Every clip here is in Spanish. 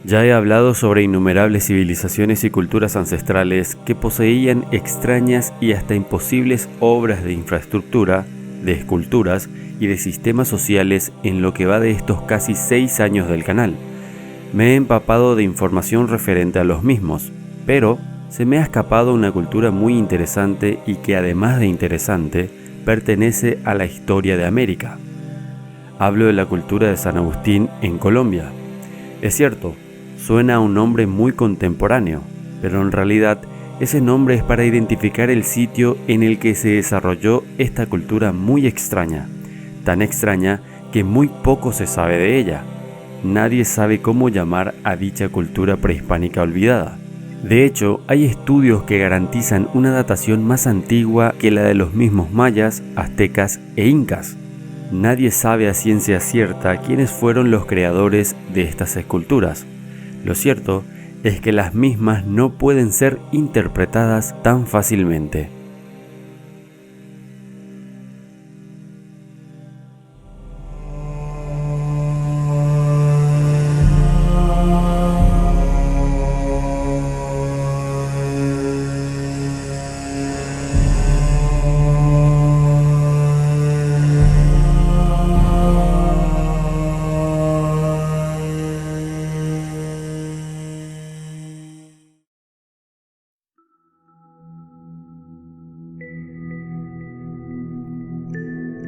Ya he hablado sobre innumerables civilizaciones y culturas ancestrales que poseían extrañas y hasta imposibles obras de infraestructura, de esculturas y de sistemas sociales en lo que va de estos casi 6 años del canal. Me he empapado de información referente a los mismos, pero se me ha escapado una cultura muy interesante y que además de interesante, pertenece a la historia de América. Hablo de la cultura de San Agustín en Colombia. Es cierto, suena a un nombre muy contemporáneo, pero en realidad ese nombre es para identificar el sitio en el que se desarrolló esta cultura muy extraña, tan extraña que muy poco se sabe de ella. Nadie sabe cómo llamar a dicha cultura prehispánica olvidada. De hecho, hay estudios que garantizan una datación más antigua que la de los mismos mayas, aztecas e incas. Nadie sabe a ciencia cierta quiénes fueron los creadores de estas esculturas. Lo cierto es que las mismas no pueden ser interpretadas tan fácilmente.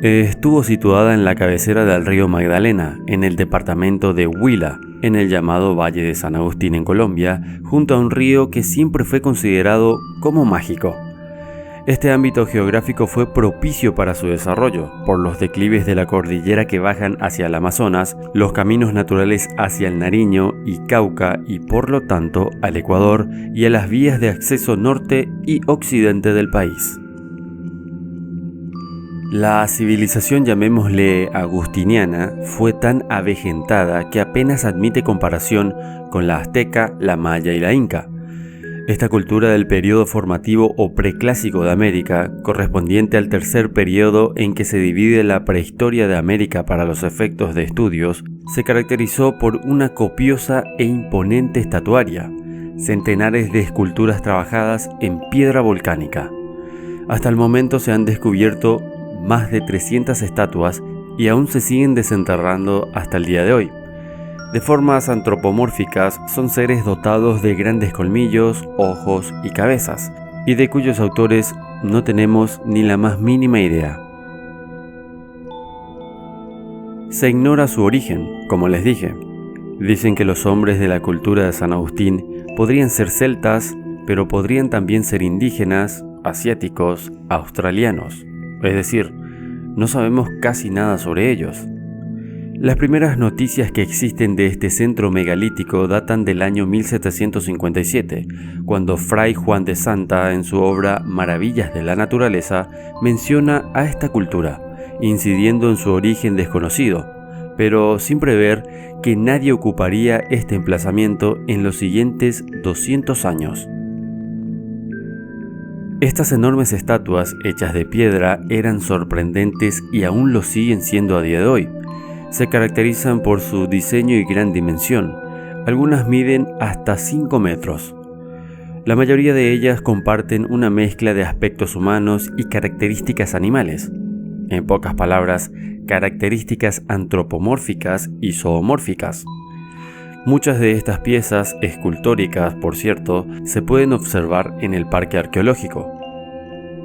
Estuvo situada en la cabecera del río Magdalena, en el departamento de Huila, en el llamado Valle de San Agustín en Colombia, junto a un río que siempre fue considerado como mágico. Este ámbito geográfico fue propicio para su desarrollo, por los declives de la cordillera que bajan hacia el Amazonas, los caminos naturales hacia el Nariño y Cauca y por lo tanto al Ecuador y a las vías de acceso norte y occidente del país. La civilización, llamémosle agustiniana, fue tan avejentada que apenas admite comparación con la azteca, la maya y la inca. Esta cultura del periodo formativo o preclásico de América, correspondiente al tercer periodo en que se divide la prehistoria de América para los efectos de estudios, se caracterizó por una copiosa e imponente estatuaria, centenares de esculturas trabajadas en piedra volcánica. Hasta el momento se han descubierto más de 300 estatuas y aún se siguen desenterrando hasta el día de hoy. De formas antropomórficas, son seres dotados de grandes colmillos, ojos y cabezas, y de cuyos autores no tenemos ni la más mínima idea. Se ignora su origen, como les dije. Dicen que los hombres de la cultura de San Agustín podrían ser celtas, pero podrían también ser indígenas, asiáticos, australianos. Es decir, no sabemos casi nada sobre ellos. Las primeras noticias que existen de este centro megalítico datan del año 1757, cuando Fray Juan de Santa, en su obra Maravillas de la Naturaleza, menciona a esta cultura, incidiendo en su origen desconocido, pero sin prever que nadie ocuparía este emplazamiento en los siguientes 200 años. Estas enormes estatuas hechas de piedra eran sorprendentes y aún lo siguen siendo a día de hoy. Se caracterizan por su diseño y gran dimensión. Algunas miden hasta 5 metros. La mayoría de ellas comparten una mezcla de aspectos humanos y características animales. En pocas palabras, características antropomórficas y zoomórficas. Muchas de estas piezas, escultóricas por cierto, se pueden observar en el parque arqueológico.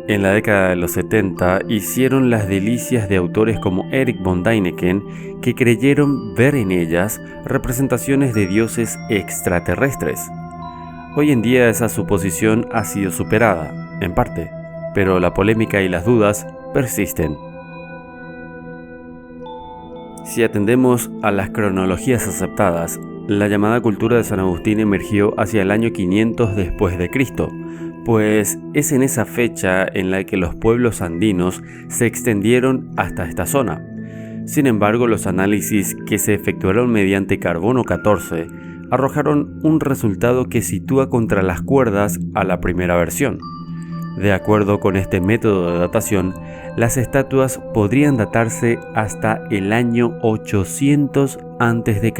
En la década de los 70 hicieron las delicias de autores como Erich von Däniken, que creyeron ver en ellas representaciones de dioses extraterrestres. Hoy en día esa suposición ha sido superada, en parte, pero la polémica y las dudas persisten. Si atendemos a las cronologías aceptadas, la llamada cultura de San Agustín emergió hacia el año 500 después de Cristo, pues es en esa fecha en la que los pueblos andinos se extendieron hasta esta zona. Sin embargo, los análisis que se efectuaron mediante carbono 14 arrojaron un resultado que sitúa contra las cuerdas a la primera versión. De acuerdo con este método de datación, las estatuas podrían datarse hasta el año 800 a.C.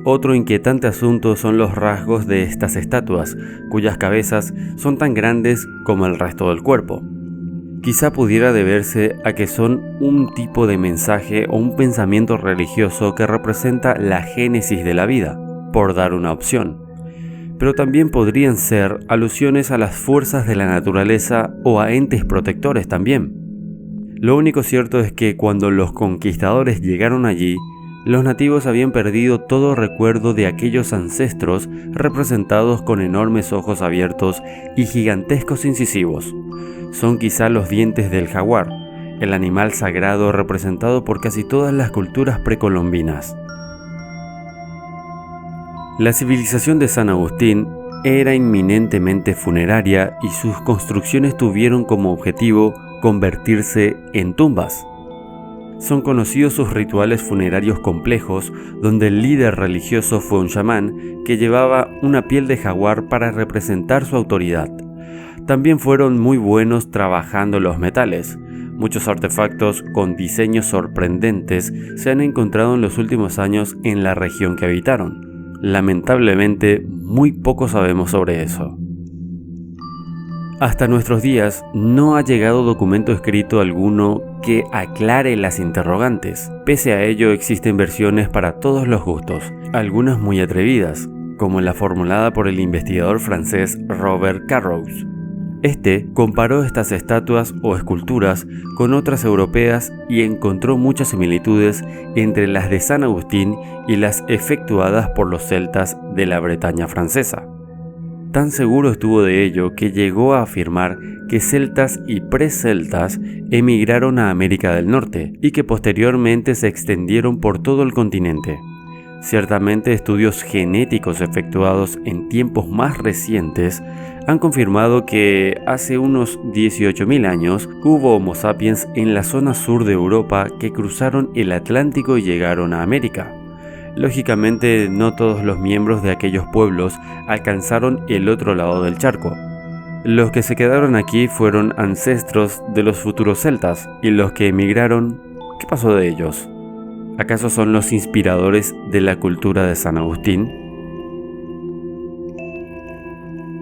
Otro inquietante asunto son los rasgos de estas estatuas, cuyas cabezas son tan grandes como el resto del cuerpo. Quizá pudiera deberse a que son un tipo de mensaje o un pensamiento religioso que representa la génesis de la vida, por dar una opción. Pero también podrían ser alusiones a las fuerzas de la naturaleza o a entes protectores también. Lo único cierto es que cuando los conquistadores llegaron allí, los nativos habían perdido todo recuerdo de aquellos ancestros representados con enormes ojos abiertos y gigantescos incisivos. Son quizá los dientes del jaguar, el animal sagrado representado por casi todas las culturas precolombinas. La civilización de San Agustín era inminentemente funeraria y sus construcciones tuvieron como objetivo convertirse en tumbas. Son conocidos sus rituales funerarios complejos, donde el líder religioso fue un chamán que llevaba una piel de jaguar para representar su autoridad. También fueron muy buenos trabajando los metales. Muchos artefactos con diseños sorprendentes se han encontrado en los últimos años en la región que habitaron. Lamentablemente, muy poco sabemos sobre eso. Hasta nuestros días no ha llegado documento escrito alguno que aclare las interrogantes. Pese a ello, existen versiones para todos los gustos, algunas muy atrevidas, como la formulada por el investigador francés Robert Carroux. Este comparó estas estatuas o esculturas con otras europeas y encontró muchas similitudes entre las de San Agustín y las efectuadas por los celtas de la Bretaña francesa. Tan seguro estuvo de ello que llegó a afirmar que celtas y preceltas emigraron a América del Norte y que posteriormente se extendieron por todo el continente. Ciertamente, estudios genéticos efectuados en tiempos más recientes han confirmado que hace unos 18.000 años hubo Homo sapiens en la zona sur de Europa que cruzaron el Atlántico y llegaron a América. Lógicamente, no todos los miembros de aquellos pueblos alcanzaron el otro lado del charco. Los que se quedaron aquí fueron ancestros de los futuros celtas, y los que emigraron, ¿qué pasó de ellos? ¿Acaso son los inspiradores de la cultura de San Agustín?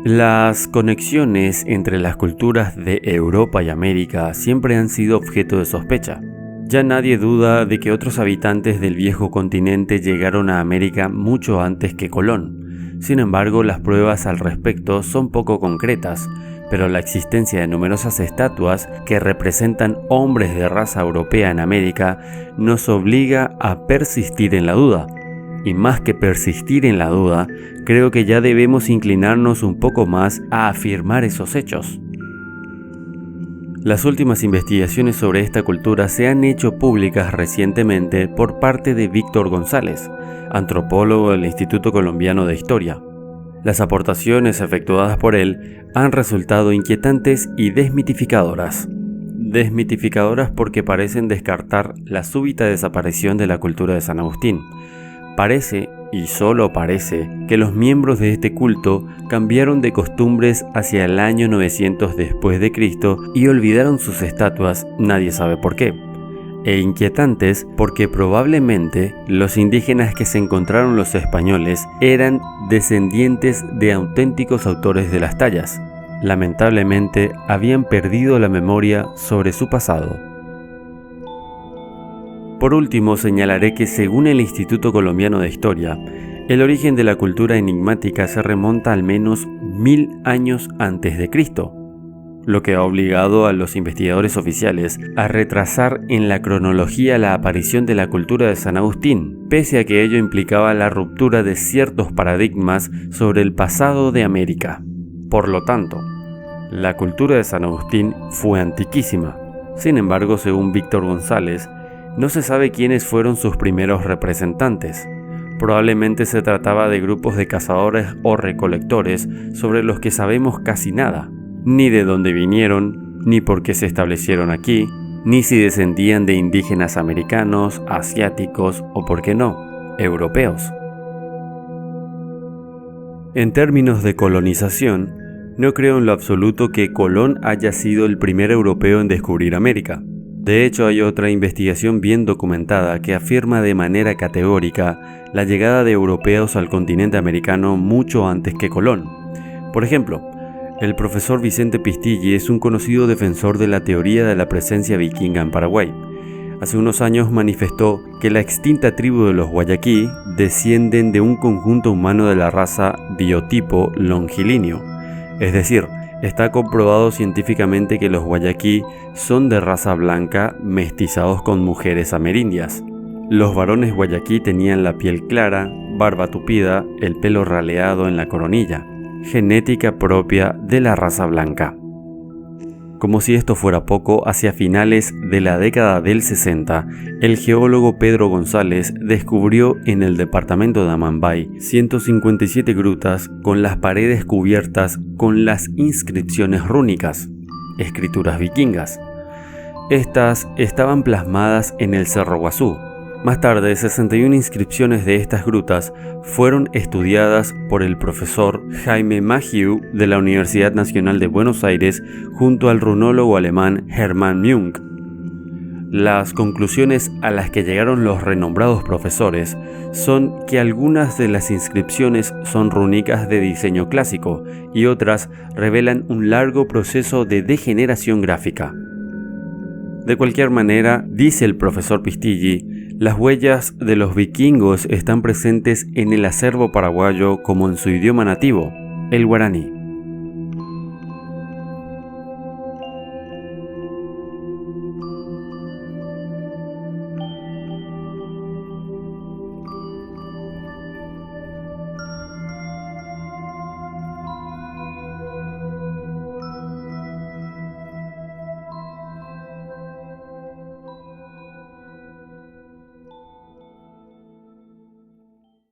Las conexiones entre las culturas de Europa y América siempre han sido objeto de sospecha. Ya nadie duda de que otros habitantes del viejo continente llegaron a América mucho antes que Colón. Sin embargo, las pruebas al respecto son poco concretas, pero la existencia de numerosas estatuas que representan hombres de raza europea en América nos obliga a persistir en la duda. Y más que persistir en la duda, creo que ya debemos inclinarnos un poco más a afirmar esos hechos. Las últimas investigaciones sobre esta cultura se han hecho públicas recientemente por parte de Víctor González, antropólogo del Instituto Colombiano de Historia. Las aportaciones efectuadas por él han resultado inquietantes y desmitificadoras. Desmitificadoras porque parecen descartar la súbita desaparición de la cultura de San Agustín. Parece, y solo parece, que los miembros de este culto cambiaron de costumbres hacia el año 900 después de Cristo y olvidaron sus estatuas, nadie sabe por qué. E inquietantes porque probablemente los indígenas que se encontraron los españoles eran descendientes de auténticos autores de las tallas. Lamentablemente habían perdido la memoria sobre su pasado. Por último, señalaré que según el Instituto Colombiano de Historia, el origen de la cultura enigmática se remonta al menos 1000 años antes de Cristo, lo que ha obligado a los investigadores oficiales a retrasar en la cronología la aparición de la cultura de San Agustín, pese a que ello implicaba la ruptura de ciertos paradigmas sobre el pasado de América. Por lo tanto, la cultura de San Agustín fue antiquísima. Sin embargo, según Víctor González, no se sabe quiénes fueron sus primeros representantes. Probablemente se trataba de grupos de cazadores o recolectores sobre los que sabemos casi nada, ni de dónde vinieron, ni por qué se establecieron aquí, ni si descendían de indígenas americanos, asiáticos o, por qué no, europeos. En términos de colonización, no creo en lo absoluto que Colón haya sido el primer europeo en descubrir América. De hecho, hay otra investigación bien documentada que afirma de manera categórica la llegada de europeos al continente americano mucho antes que Colón. Por ejemplo, el profesor Vicente Pistilli es un conocido defensor de la teoría de la presencia vikinga en Paraguay. Hace unos años manifestó que la extinta tribu de los Guayaquí descienden de un conjunto humano de la raza biotipo longilíneo. Es decir, está comprobado científicamente que los Guayaquí son de raza blanca mestizados con mujeres amerindias. Los varones Guayaquí tenían la piel clara, barba tupida, el pelo raleado en la coronilla, genética propia de la raza blanca. Como si esto fuera poco, hacia finales de la década del 60, el geólogo Pedro González descubrió en el departamento de Amambay 157 grutas con las paredes cubiertas con las inscripciones rúnicas, escrituras vikingas. Estas estaban plasmadas en el Cerro Guazú. Más tarde, 61 inscripciones de estas grutas fueron estudiadas por el profesor Jaime Magiu de la Universidad Nacional de Buenos Aires junto al runólogo alemán Hermann Munk. Las conclusiones a las que llegaron los renombrados profesores son que algunas de las inscripciones son rúnicas de diseño clásico y otras revelan un largo proceso de degeneración gráfica. De cualquier manera, dice el profesor Pistilli, las huellas de los vikingos están presentes en el acervo paraguayo como en su idioma nativo, el guaraní.